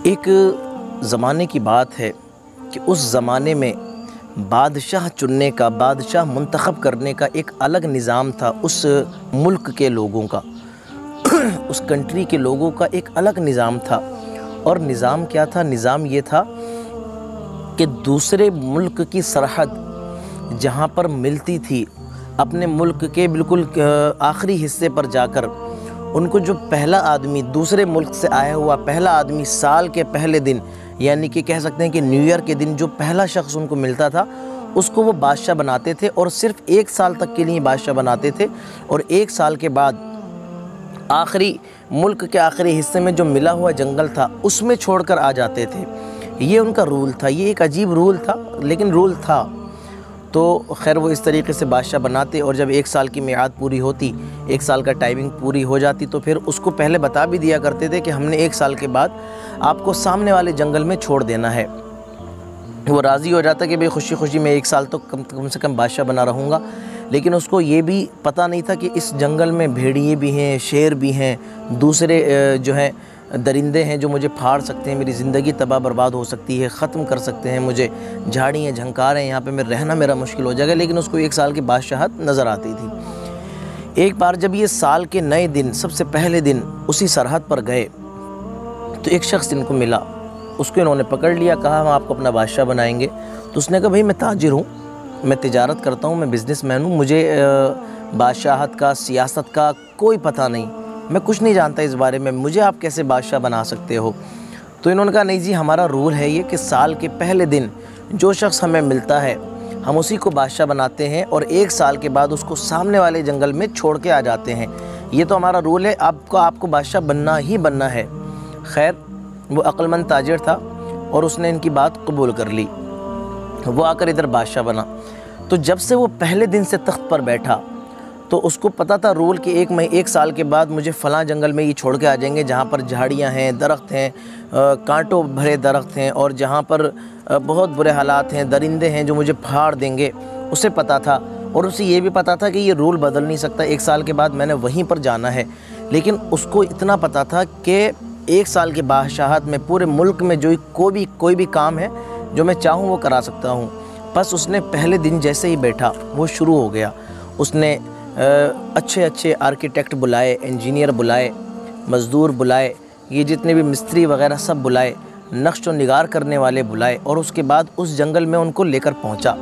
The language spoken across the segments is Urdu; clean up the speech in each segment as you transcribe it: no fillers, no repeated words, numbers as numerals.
ایک زمانے کی بات ہے کہ اس زمانے میں بادشاہ چننے کا، بادشاہ منتخب کرنے کا ایک الگ نظام تھا اس ملک کے لوگوں کا، اس کنٹری کے لوگوں کا ایک الگ نظام تھا۔ اور نظام کیا تھا؟ نظام یہ تھا کہ دوسرے ملک کی سرحد جہاں پر ملتی تھی، اپنے ملک کے بالکل آخری حصے پر جا کر ان کو جو پہلا آدمی دوسرے ملک سے آیا ہوا پہلا آدمی سال کے پہلے دن، یعنی کہ کہہ سکتے ہیں کہ نیو ایئر کے دن جو پہلا شخص ان کو ملتا تھا اس کو وہ بادشاہ بناتے تھے، اور صرف 1 سال تک کے لیے بادشاہ بناتے تھے، اور 1 سال کے بعد آخری ملک کے آخری حصے میں جو ملا ہوا جنگل تھا اس میں چھوڑ کر آ جاتے تھے۔ یہ ان کا رول تھا، یہ ایک عجیب رول تھا لیکن رول تھا۔ تو خیر وہ اس طریقے سے بادشاہ بناتے، اور جب 1 سال کی میعاد پوری ہوتی، 1 سال کا ٹائمنگ پوری ہو جاتی، تو پھر اس کو پہلے بتا بھی دیا کرتے تھے کہ ہم نے 1 سال کے بعد آپ کو سامنے والے جنگل میں چھوڑ دینا ہے۔ وہ راضی ہو جاتا کہ بھئی خوشی خوشی میں 1 سال تو کم سے کم بادشاہ بنا رہوں گا، لیکن اس کو یہ بھی پتہ نہیں تھا کہ اس جنگل میں بھیڑیے بھی ہیں، شیر بھی ہیں، دوسرے جو ہیں درندے ہیں جو مجھے پھاڑ سکتے ہیں، میری زندگی تباہ برباد ہو سکتی ہے، ختم کر سکتے ہیں مجھے، جھاڑی ہیں، جھنکار ہیں، یہاں پہ میں رہنا میرا مشکل ہو جائے گا، لیکن اس کو 1 سال کی بادشاہت نظر آتی تھی۔ ایک بار جب یہ سال کے نئے دن سب سے پہلے دن اسی سرحد پر گئے تو ایک شخص ان کو ملا، اس کو انہوں نے پکڑ لیا، کہا ہم آپ کو اپنا بادشاہ بنائیں گے۔ تو اس نے کہا بھئی میں تاجر ہوں، میں تجارت کرتا ہوں، میں بزنس مین ہوں، مجھے بادشاہت کا، سیاست کا کوئی پتہ نہیں، میں کچھ نہیں جانتا اس بارے میں، مجھے آپ کیسے بادشاہ بنا سکتے ہو؟ تو انہوں نے کہا نہیں جی، ہمارا رول ہے یہ کہ سال کے پہلے دن جو شخص ہمیں ملتا ہے ہم اسی کو بادشاہ بناتے ہیں، اور 1 سال کے بعد اس کو سامنے والے جنگل میں چھوڑ کے آ جاتے ہیں، یہ تو ہمارا رول ہے، آپ کو بادشاہ بننا ہی بننا ہے۔ خیر وہ عقل مند تاجر تھا اور اس نے ان کی بات قبول کر لی، وہ آ کر ادھر بادشاہ بنا۔ تو جب سے وہ پہلے دن سے تخت پر بیٹھا تو اس کو پتہ تھا رول کہ 1 سال کے بعد مجھے فلاں جنگل میں یہ چھوڑ کے آ جائیں گے جہاں پر جھاڑیاں ہیں، درخت ہیں، کانٹوں بھرے درخت ہیں، اور جہاں پر بہت برے حالات ہیں، درندے ہیں جو مجھے پھاڑ دیں گے، اسے پتہ تھا۔ اور اسے یہ بھی پتہ تھا کہ یہ رول بدل نہیں سکتا، 1 سال کے بعد میں نے وہیں پر جانا ہے، لیکن اس کو اتنا پتہ تھا کہ 1 سال کے بادشاہت میں پورے ملک میں جو کوئی بھی کام ہے جو میں چاہوں وہ کرا سکتا ہوں۔ بس اس نے پہلے دن جیسے ہی بیٹھا وہ شروع ہو گیا، اس نے اچھے آرکیٹیکٹ بلائے، انجینئر بلائے، مزدور بلائے، یہ جتنے بھی مستری وغیرہ سب بلائے، نقش و نگار کرنے والے بلائے، اور اس کے بعد اس جنگل میں ان کو لے کر پہنچا،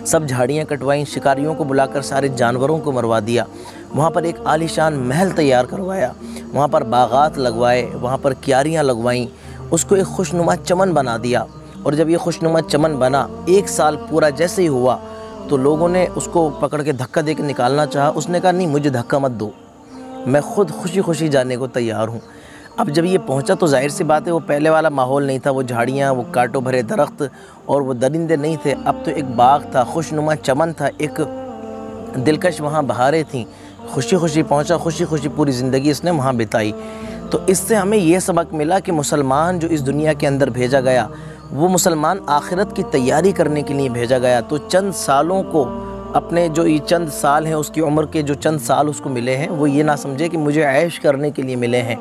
سب جھاڑیاں کٹوائیں، شکاریوں کو بلا کر سارے جانوروں کو مروا دیا، وہاں پر ایک عالی شان محل تیار کروایا، وہاں پر باغات لگوائے، وہاں پر کیاریاں لگوائیں، اس کو ایک خوشنما چمن بنا دیا۔ اور جب یہ خوشنما چمن بنا، 1 سال پورا جیسے ہی ہوا تو لوگوں نے اس کو پکڑ کے دھکا دے کے نکالنا چاہا، اس نے کہا نہیں مجھے دھکا مت دو، میں خود خوشی خوشی جانے کو تیار ہوں۔ اب جب یہ پہنچا تو ظاہر سی بات ہے وہ پہلے والا ماحول نہیں تھا، وہ جھاڑیاں، وہ کانٹوں بھرے درخت اور وہ درندے نہیں تھے، اب تو ایک باغ تھا، خوشنما چمن تھا، ایک دلکش وہاں بہاریں تھیں، خوشی خوشی پہنچا، خوشی خوشی پوری زندگی اس نے وہاں بتائی۔ تو اس سے ہمیں یہ سبق ملا کہ مسلمان جو اس دنیا کے اندر بھیجا گیا وہ مسلمان آخرت کی تیاری کرنے کے لیے بھیجا گیا، تو چند سالوں کو اپنے جو یہ چند سال ہیں اس کی عمر کے جو چند سال اس کو ملے ہیں وہ یہ نہ سمجھے کہ مجھے عیش کرنے کے لیے ملے ہیں،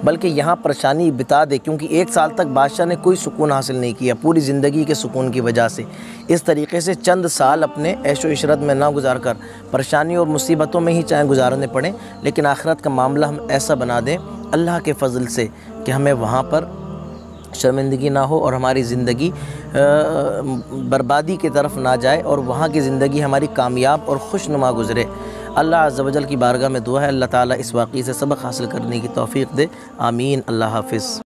بلکہ یہاں پریشانی بتا دے، کیونکہ 1 سال تک بادشاہ نے کوئی سکون حاصل نہیں کیا پوری زندگی کے سکون کی وجہ سے، اس طریقے سے چند سال اپنے عیش و عشرت میں نہ گزار کر پریشانیوں اور مصیبتوں میں ہی چاہے گزارنے پڑیں، لیکن آخرت کا معاملہ ہم ایسا بنا دیں اللہ کے فضل سے کہ ہمیں وہاں پر شرمندگی نہ ہو اور ہماری زندگی بربادی کی طرف نہ جائے، اور وہاں کی زندگی ہماری کامیاب اور خوشنما گزرے۔ اللہ عز و جل کی بارگاہ میں دعا ہے اللہ تعالیٰ اس واقعے سے سبق حاصل کرنے کی توفیق دے، آمین۔ اللہ حافظ۔